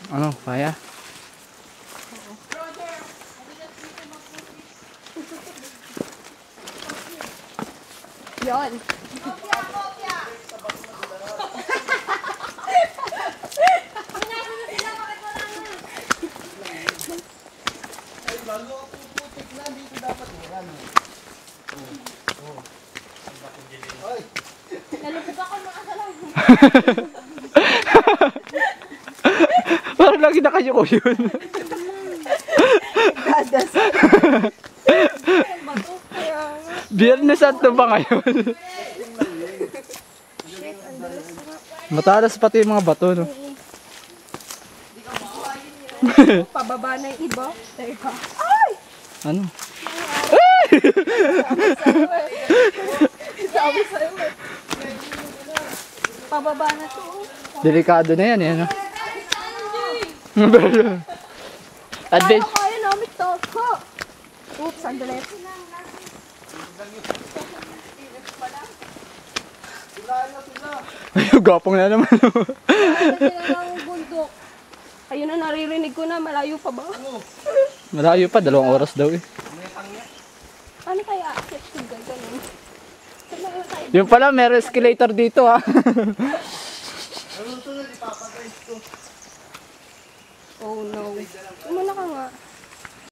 Ano, kaya? Yon. Lalo ako putik na, dito dapat yan. Ay! Nalupog ako mga salaw. Parang lagi nakayuko yun. Dadas. Biyernes Santo ba ngayon? Matalas pati yung mga bato, no? Pababa na yung iba. Teka. Ay! Ano? Sabi sa'yo eh. Pababa na to. Delikado na yan, no? Kaya kaya namin to. Ho! Oops, sandali. Ay, gapong na naman. Kasi na lang yung bundok. Ayun na, naririnig ko na. Malayo pa ba? Malayo pa, 2 oras daw eh. Ano kaya akit ko ganun? Yung pala, meron escalator dito ha. Ano ito na, ipapatay ito. Oh no. Umuna ka nga.